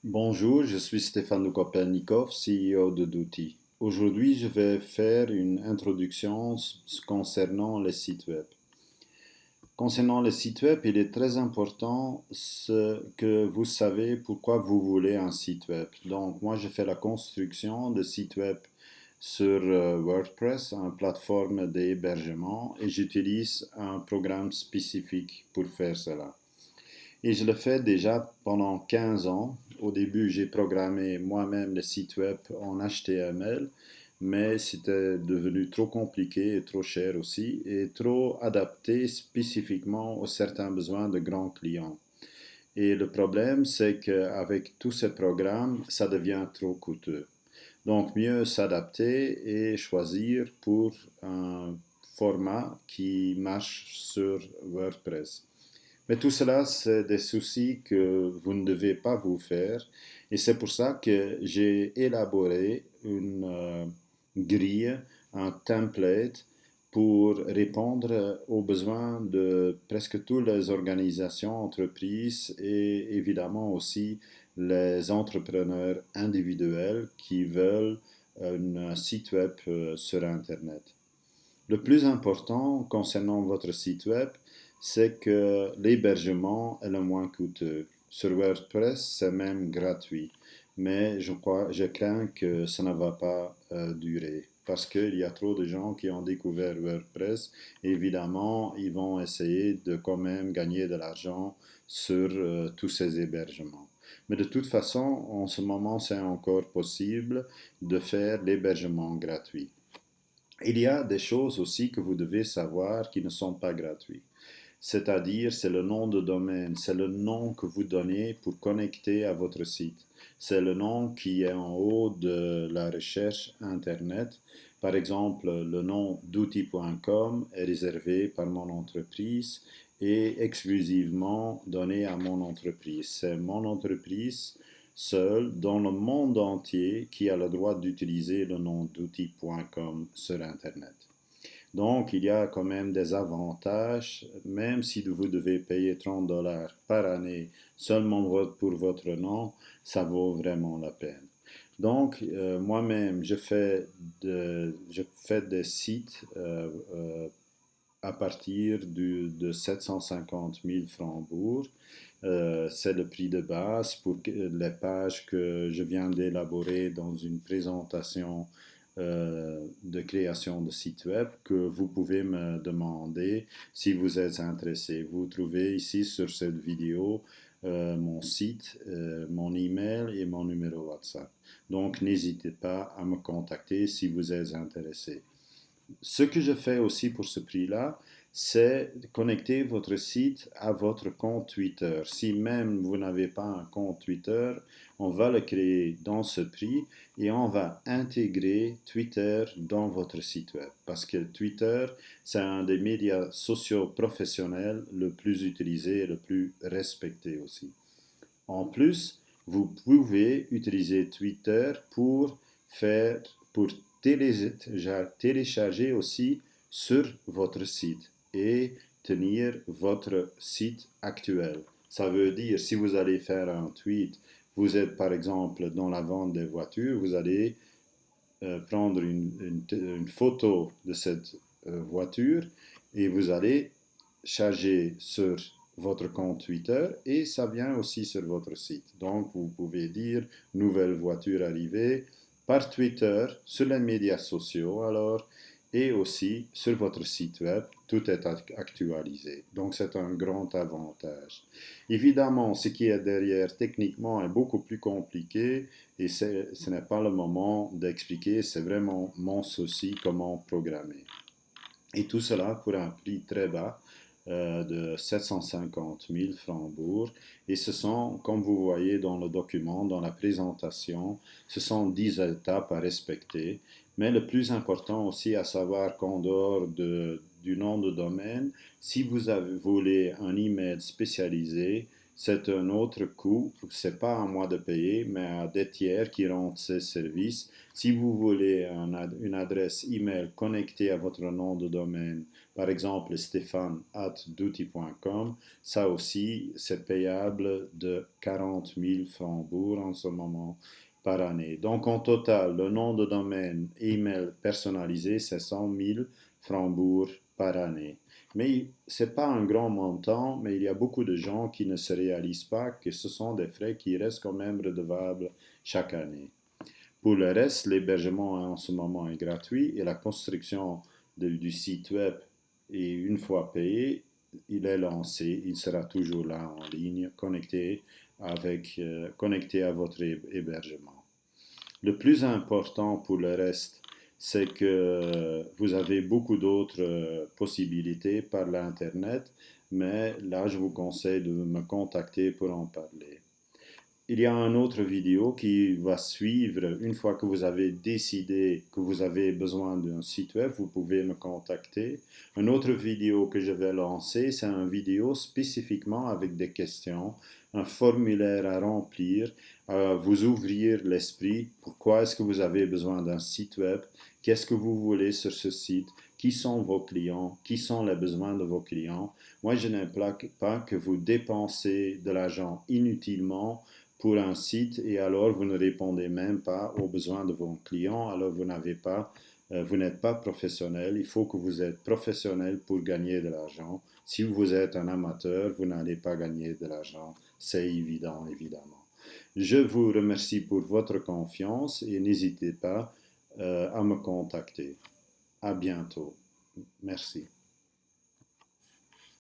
Bonjour, je suis Stéphane Kopernikov, CEO de Douti. Aujourd'hui, je vais faire une introduction concernant les sites web. Concernant les sites web, il est très important que vous savez pourquoi vous voulez un site web. Donc, moi, je fais la construction de sites web sur WordPress, une plateforme d'hébergement, et j'utilise un programme spécifique pour faire cela. Et je le fais déjà pendant 15 ans. Au début, j'ai programmé moi-même les sites web en HTML, mais c'était devenu trop compliqué et trop cher aussi, et trop adapté spécifiquement aux certains besoins de grands clients. Et le problème, c'est qu'avec tous ces programmes, ça devient trop coûteux. Donc, mieux s'adapter et choisir pour un format qui marche sur WordPress. Mais tout cela, c'est des soucis que vous ne devez pas vous faire. Et c'est pour ça que j'ai élaboré une grille, un template pour répondre aux besoins de presque toutes les organisations, entreprises et évidemment aussi les entrepreneurs individuels qui veulent un site web sur Internet. Le plus important concernant votre site web, c'est que l'hébergement est le moins coûteux. Sur WordPress, c'est même gratuit. Mais je crains que ça ne va pas durer parce qu'il y a trop de gens qui ont découvert WordPress. Évidemment, ils vont essayer de quand même gagner de l'argent sur tous ces hébergements. Mais de toute façon, en ce moment, c'est encore possible de faire l'hébergement gratuit. Il y a des choses aussi que vous devez savoir qui ne sont pas gratuites. C'est-à-dire, c'est le nom de domaine, c'est le nom que vous donnez pour connecter à votre site. C'est le nom qui est en haut de la recherche Internet. Par exemple, le nom d'outil.com est réservé par mon entreprise et exclusivement donné à mon entreprise. C'est mon entreprise seule dans le monde entier qui a le droit d'utiliser le nom d'outil.com sur Internet. Donc, il y a quand même des avantages, même si vous devez payer 30 dollars par année seulement pour votre nom, ça vaut vraiment la peine. Donc, moi-même, je fais des sites à partir de 750 000 francs bourg. C'est le prix de base pour les pages que je viens d'élaborer dans une présentation de création de site web que vous pouvez me demander si vous êtes intéressé. Vous trouvez ici sur cette vidéo mon site, mon email et mon numéro WhatsApp. Donc n'hésitez pas à me contacter si vous êtes intéressé. Ce que je fais aussi pour ce prix-là, c'est connecter votre site à votre compte Twitter. Si même vous n'avez pas un compte Twitter, on va le créer dans ce prix et on va intégrer Twitter dans votre site web. Parce que Twitter, c'est un des médias sociaux professionnels le plus utilisé et le plus respecté aussi. En plus, vous pouvez utiliser Twitter pour télécharger aussi sur votre site et tenir votre site actuel. Ça veut dire, si vous allez faire un tweet, vous êtes par exemple dans la vente des voitures, vous allez prendre une photo de cette voiture et vous allez charger sur votre compte Twitter et ça vient aussi sur votre site. Donc vous pouvez dire nouvelle voiture arrivée par Twitter, sur les médias sociaux alors et aussi sur votre site web, tout est actualisé. Donc c'est un grand avantage. Évidemment, ce qui est derrière techniquement est beaucoup plus compliqué et ce n'est pas le moment d'expliquer, c'est vraiment mon souci comment programmer. Et tout cela pour un prix très bas de 750 000 francs bourg. Et ce sont, comme vous voyez dans le document, dans la présentation, ce sont 10 étapes à respecter. Mais le plus important aussi à savoir qu'en dehors du nom de domaine, si vous voulez un email spécialisé, c'est un autre coût. C'est pas à moi de payer, mais à des tiers qui rendent ces services. Si vous voulez une adresse email connectée à votre nom de domaine, par exemple stéphane@douty.com, ça aussi, c'est payable de 40 000 francs bourg en ce moment par année. Donc en total, le nom de domaine email personnalisé, c'est 100 000 francs bourg par année. Mais ce n'est pas un grand montant, mais il y a beaucoup de gens qui ne se réalisent pas que ce sont des frais qui restent quand même redevables chaque année. Pour le reste, l'hébergement en ce moment est gratuit et la construction du site web est une fois payé, il est lancé, il sera toujours là en ligne, connecté à votre hébergement. Le plus important pour le reste, c'est que vous avez beaucoup d'autres possibilités par l'Internet, mais là, je vous conseille de me contacter pour en parler. Il y a une autre vidéo qui va suivre une fois que vous avez décidé que vous avez besoin d'un site web, vous pouvez me contacter. Une autre vidéo que je vais lancer, c'est une vidéo spécifiquement avec des questions, un formulaire à remplir, à vous ouvrir l'esprit. Pourquoi est-ce que vous avez besoin d'un site web? Qu'est-ce que vous voulez sur ce site? Qui sont vos clients? Qui sont les besoins de vos clients? Moi, je n'implique pas que vous dépensez de l'argent inutilement pour un site et alors vous ne répondez même pas aux besoins de vos clients, alors vous n'êtes pas professionnel. Il faut que vous êtes professionnel pour gagner de l'argent. Si vous êtes un amateur, vous n'allez pas gagner de l'argent. C'est évident, évidemment. Je vous remercie pour votre confiance et n'hésitez pas à me contacter. À bientôt. Merci.